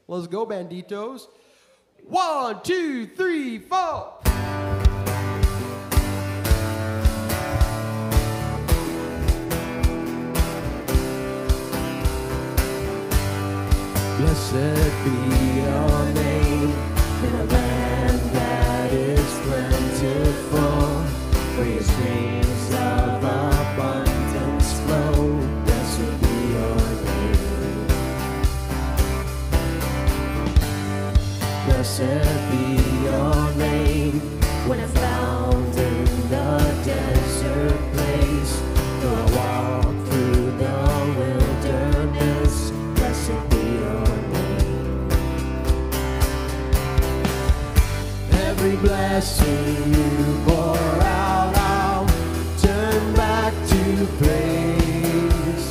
Let's go, Banditos. 1, 2, 3, 4. Blessed be your name in a land that is plentiful, where your streams of abundance flow. Blessed be your name. Blessed be your name when I'm found in the desert place, though I walk through the wilderness. Blessed be your name. Every blessing you pour out, I'll turn back to praise.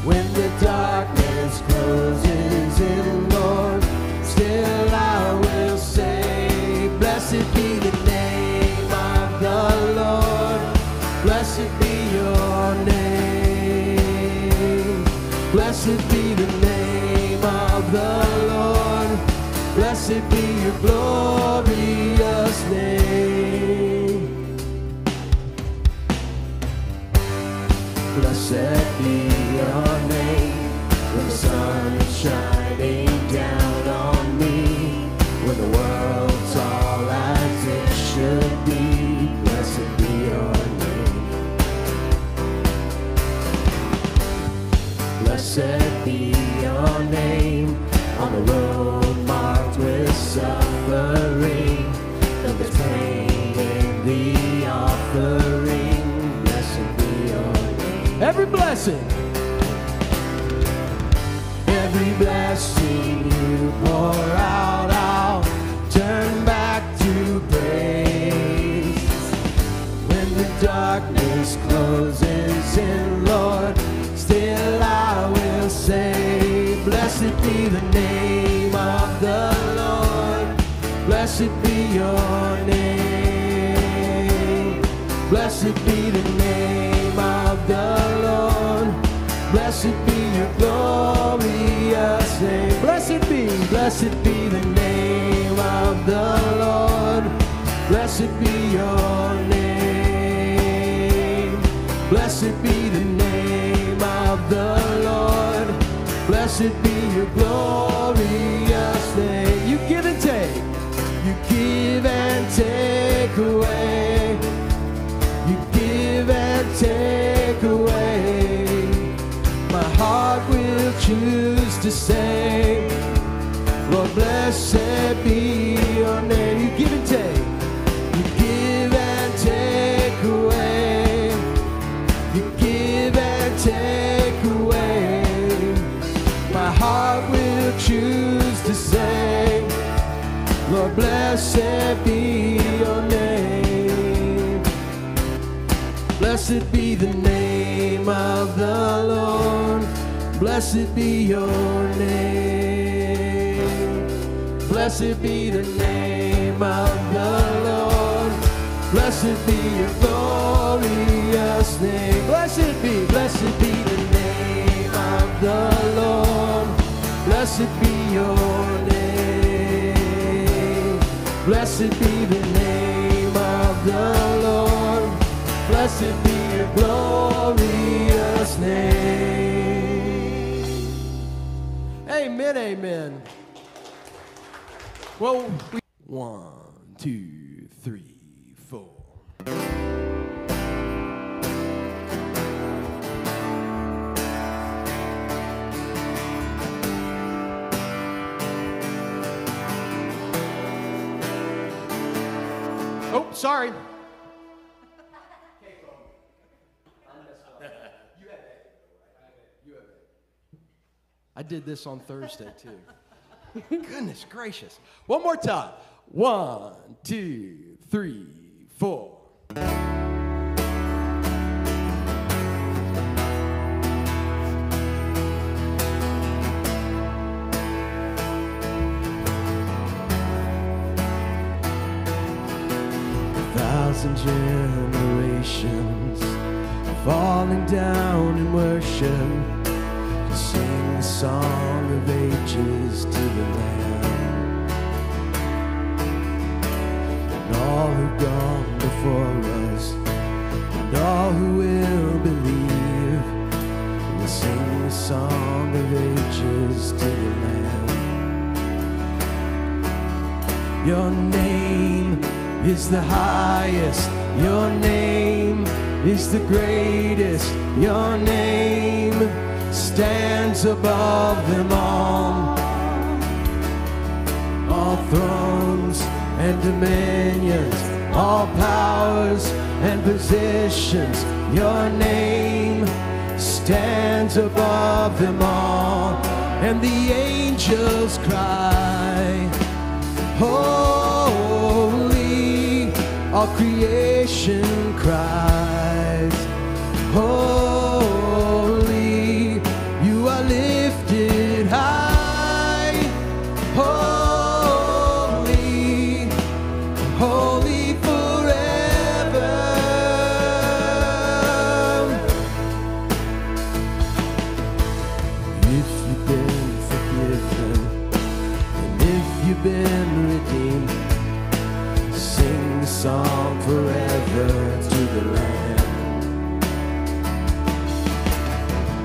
When the darkness closes in, Lord, still I will say, blessed be the name of the Lord. Blessed be your name. Blessed be the name of the Lord. Blessed be your glorious name. Blessed be your name when the sun is shining down on me, when the world's all as it should be. Blessed be your name. Blessed be your name on the road marked with suffering, though there's pain in the offering. Blessed be your name. Every blessing you pour out, I'll turn back to praise. When the darkness closes in, Lord, still I will say, blessed be the name of the Lord. Blessed be your name. Blessed be the name of the Lord. Blessed be your glorious name. Blessed be the name of the Lord. Blessed be your name. Blessed be the name of the Lord. Blessed be your glorious name. You give and take. You give and take away. You give and take away. My heart will choose to say, Lord, blessed be your name. You give and take. You give and take away. You give and take away. My heart will choose to say, Lord, blessed be your name. Blessed be the name of the Lord. Blessed be your name. Blessed be the name of the Lord. Blessed be your glorious name. Blessed be the name of the Lord. Blessed be your name. Blessed be the name of the Lord. Blessed be your glorious name. Amen, amen. Well, 1, 2, 3, 4. Oh, sorry. I did this on Thursday, too. Goodness gracious. One more time. 1, 2, 3, 4. Thousand generations falling down in worship to sing the song of ages to the Lamb. And all who've gone before us, and all who will believe, will sing the song of ages to the Lamb. Your name is the highest, your name is the greatest, your name stands above them all. All thrones and dominions, all powers and positions, your name stands above them all. And the angels cry, holy, all creation cries, holy, you are lifted high, holy, holy forever. If you've been forgiven, and if you've been redeemed, sing the song forever to the Lamb.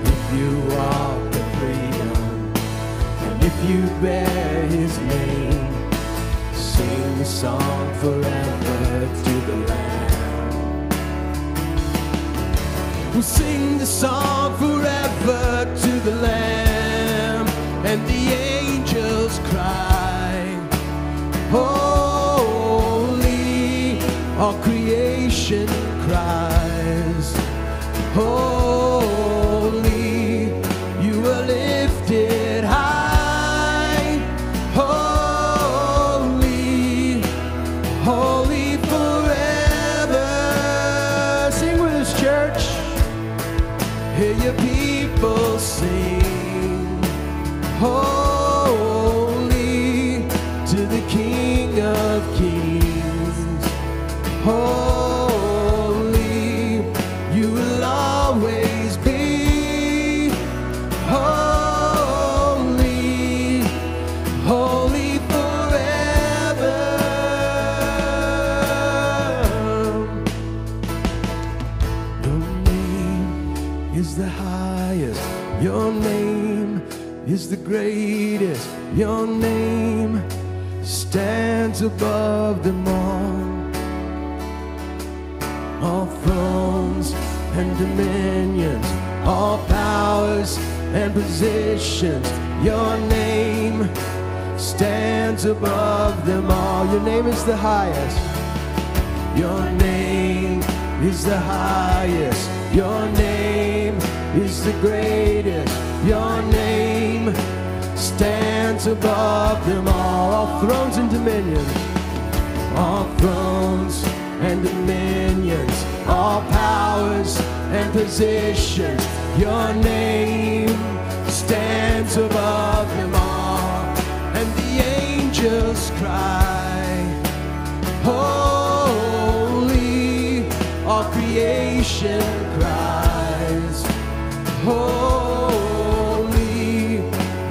If you walk in freedom, and if you bear His name, sing the song forever to the Lamb. We'll sing the song forever to the Lamb, and the angels cry, holy, all creation cries, holy, you are lifted high, holy, holy forever. Sing with us, church. Hear your people sing, holy to the King of Kings, holy, you will always be, holy, holy forever. Your name is the highest, your name is the greatest, your name stands above them all. All thrones and dominions, all powers and positions, your name stands above them all. Your name is the highest, your name is the highest, your name is the greatest, your name stands above them all. All thrones and dominions, all thrones and dominions, all powers and positions, your name stands above them all. And the angels cry, holy, all creation cries, holy,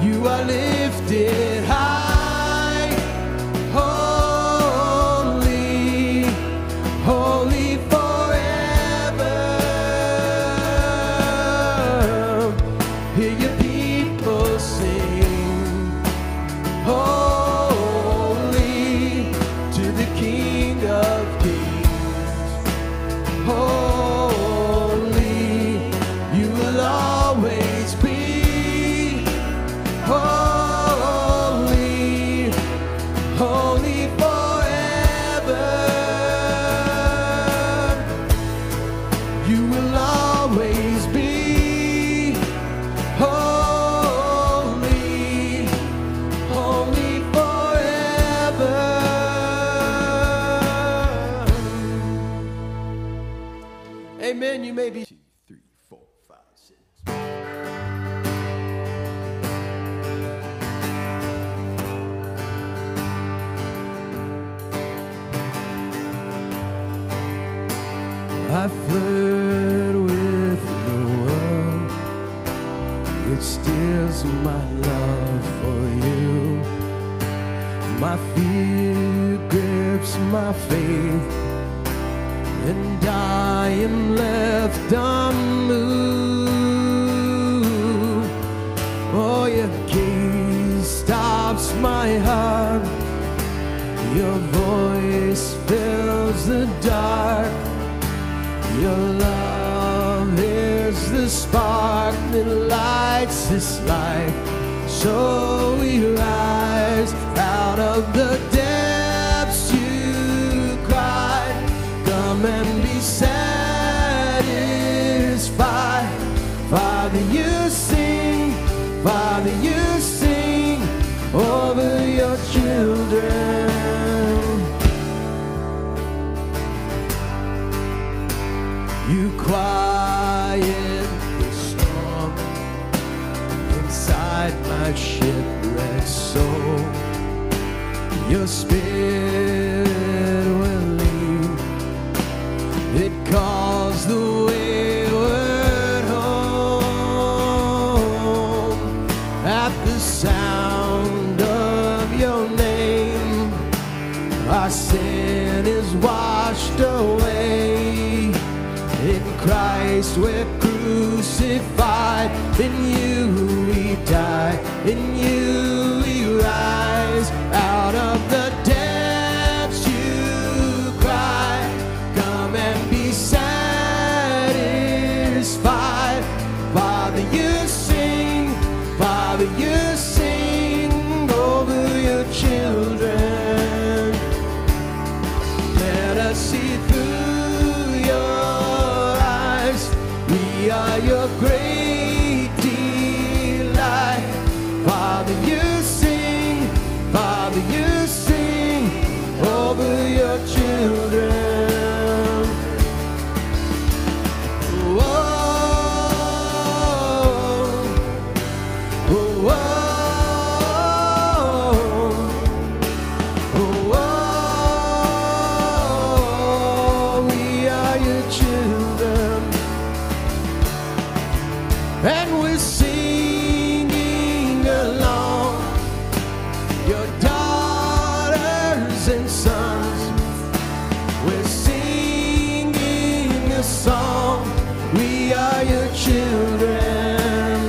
you are lifted high, holy, holy forever. Hear your people sing, holy to the King of Kings, holy, you will always be, holy, holy forever. You will always be, holy, holy forever. Amen. You may be 2, 3, 4, 5, 6. I flirt with the world, it still is my love for you. My fear grips my faith, and I am left unmoved. Oh, your gaze stops my heart. Your voice fills the dark. Your love is the spark that lights this life. So we rise out of the depths you cried. Come and be satisfied. Father, you sing. Father, you sing over your children. You quiet the storm inside my shipwrecked soul. Your spirit will lead. It calls the wayward home. At the sound of your name, our sin is washed away. In Christ we're crucified. In you we die. In you we rise. Out of the depths you cry. Come and be satisfied. Father, you sing. Father, you sing over your children. Let us see through your eyes. We are your great delight. Father, you sing. Father, you sing over your children. Whoa. And we're singing along, your daughters and sons. We're singing a song. We are your children.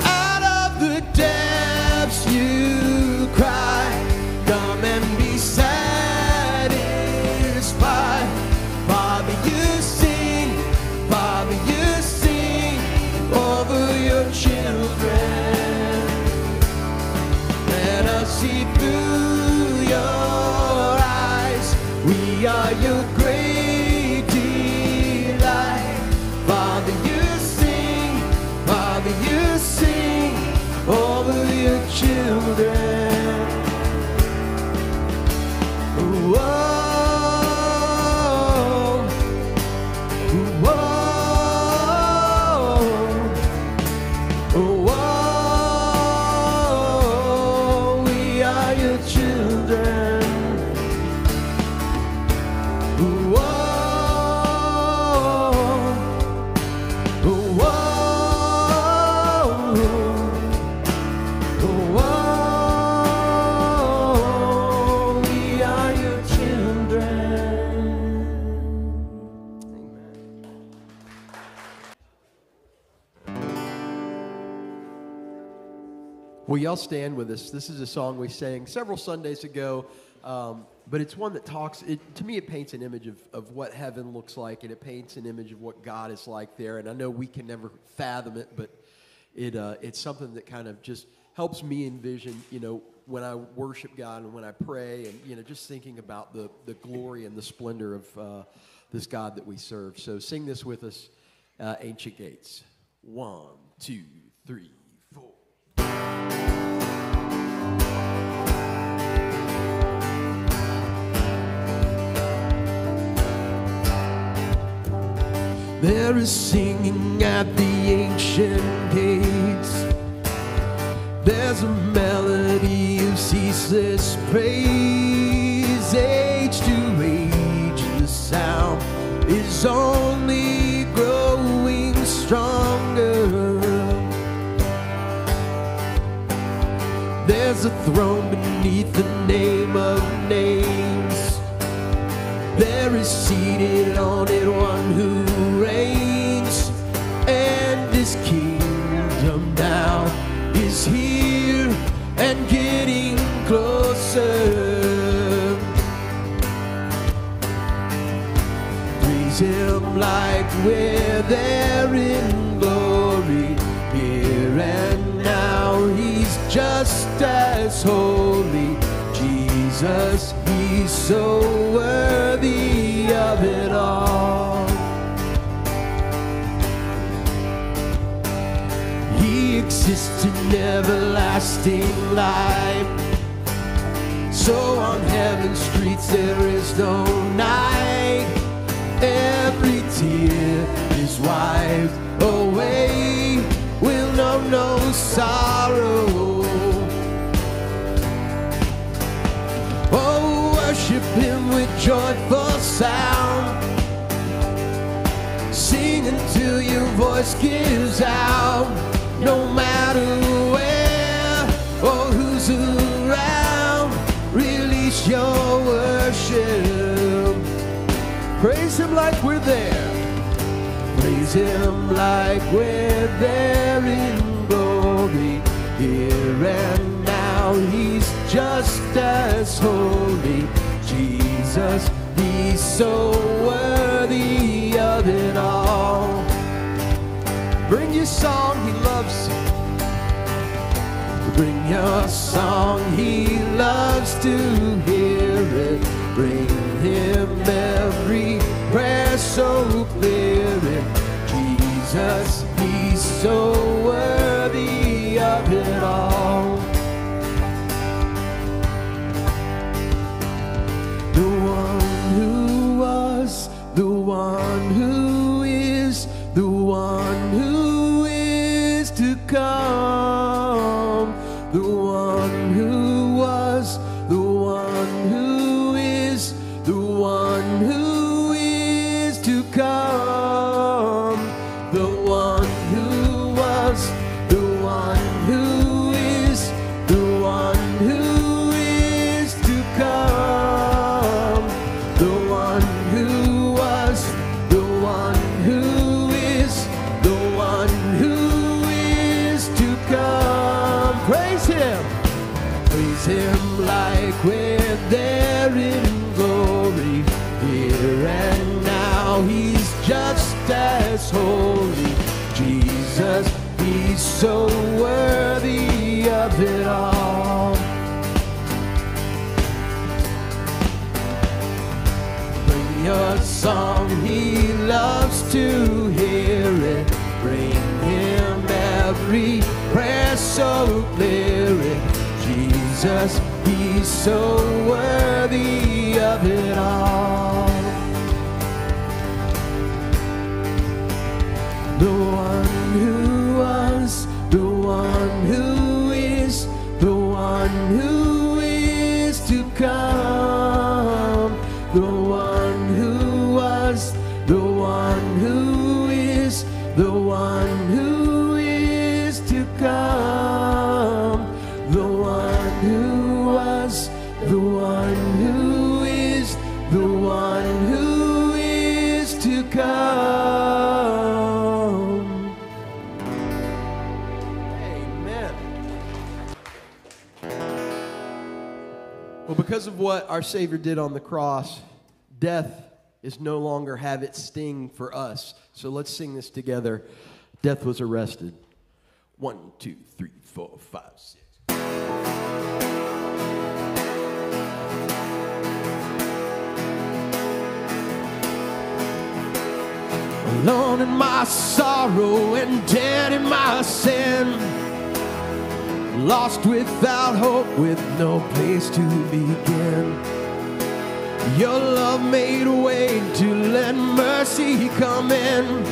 Out of the depths you cry. Come and be satisfied. Father, you sing. Father, you sing over your children. Let us see through your eyes. We are your great delight. Father, you sing. Father, you sing over your children. Whoa. Will y'all stand with us? This is a song we sang several Sundays ago, but it's one that talks, to me it paints an image of what heaven looks like, and it paints an image of what God is like there. And I know we can never fathom it, but it's something that kind of just helps me envision, when I worship God and when I pray, and, just thinking about the glory and the splendor of this God that we serve. So sing this with us, Ancient Gates. 1, 2, 3, 4. There is singing at the ancient gates. There's a melody of ceaseless praise. Age to age, the sound is only growing stronger. There's a throne beneath the name of names. There is seated on it one who reigns, and his kingdom now is here and getting closer. Praise him like we're there in glory. Here and now he's just as holy. Jesus, he's so worthy of it all. He exists in everlasting light. So on heaven's streets there is no night. Every tear is wiped away. We'll know no sorrow. Oh, worship him with joyful sound. Sing until your voice gives out. No matter where or who's around, release your worship. Praise him like we're there. Praise him like we're there in glory. Here and now he's just as holy. Jesus, he's so worthy of it all. Bring your song, he loves you. Bring your song, he loves to hear it. Bring him every prayer so clear it. Jesus, he's so worthy of it all. The one who was, the one who is, the one who is to come. The one who was, the one who is, the one who is to come. The one who was, the one who is, the one who is to come. The one who was, the one who is, the one who is to come. Praise him. Praise him like we're there in glory. Here and now he's just as holy. Jesus, he's so worthy of it all. Bring your song, he loves to hear it. Bring him every prayer so clear it. Jesus, he's so worthy of it all. The one who was, the one who is, the one who is to come. The one who was, the one who is, the one who is to come. The one who was, the one who is, the one who is to come. Amen. Well, because of what our Savior did on the cross, death is no longer have its sting for us. So let's sing this together. Death was arrested. 1, 2, 3, 4, 5, 6. Alone in my sorrow and dead in my sin, lost without hope with no place to begin. Your love made a way to let mercy come in.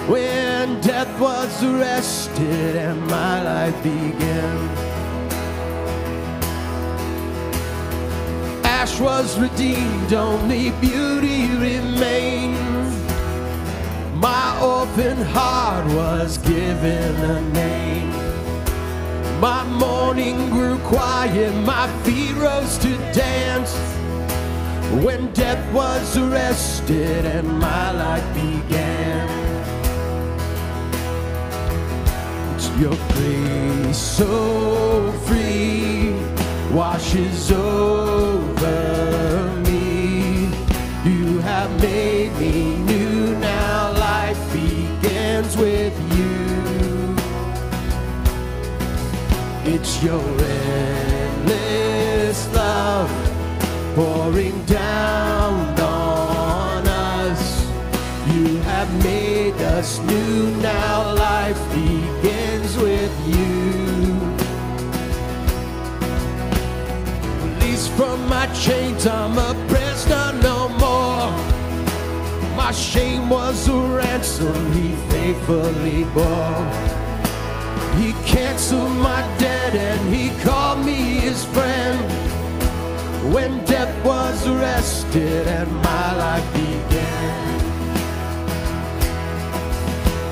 When death was arrested and my life began, ash was redeemed, only beauty remained. My orphan heart was given a name. My mourning grew quiet, my feet rose to dance. When death was arrested and my life began. It's your grace so free washes over me. You have made me new, now life begins with you. It's your endless love pouring down on us. You have made us new, now life begins with you. Released from my chains, I'm a prisoner no more. My shame was a ransom he faithfully bore. He canceled my debt and he called me his friend. When death was arrested and my life began.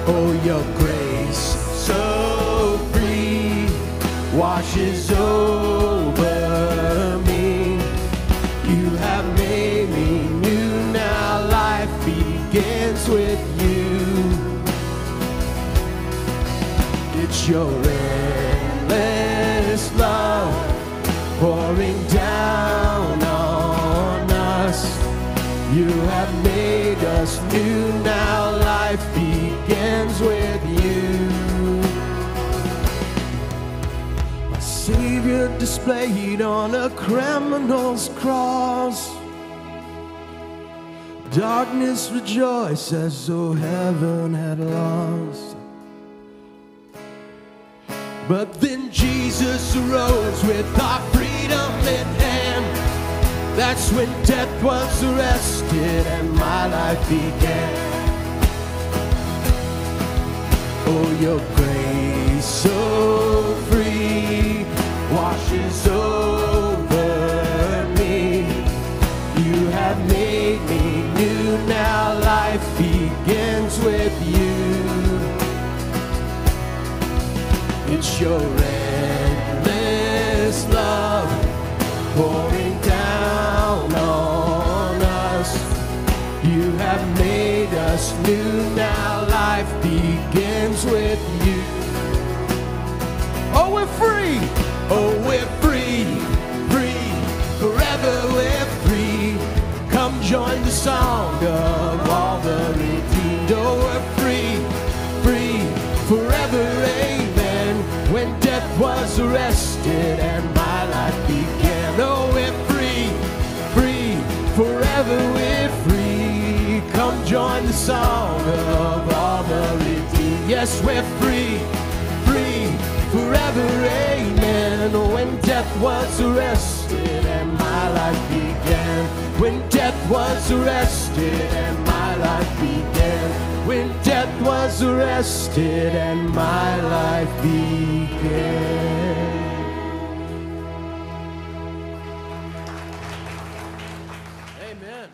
Oh, your grace so free washes over me. You have made me new, now life begins with you. It's your endless love pouring down on us. You have made us new, now life begins with you. My Savior displayed on a criminal's cross. Darkness rejoiced as though heaven had lost. But then Jesus arose with our freedom in hand. That's when death was arrested and my life began. Oh, your grace so free washes over me. You have made me new, now life begins with you. It's your endless love pouring down on us. You have made us new, now life begins with you. Oh, we're free. Oh, we're free, free, forever we're free. Come join the song of all the redeemed. Oh, we're free, free, forever, amen. When death was arrested and my life began. Oh, we're free, free, forever we're free. Come join the song of all the redeemed. Yes, we're free, free, forever, amen. When death was arrested and my life began. When death was arrested and my life began. When death was arrested and my life began. Amen.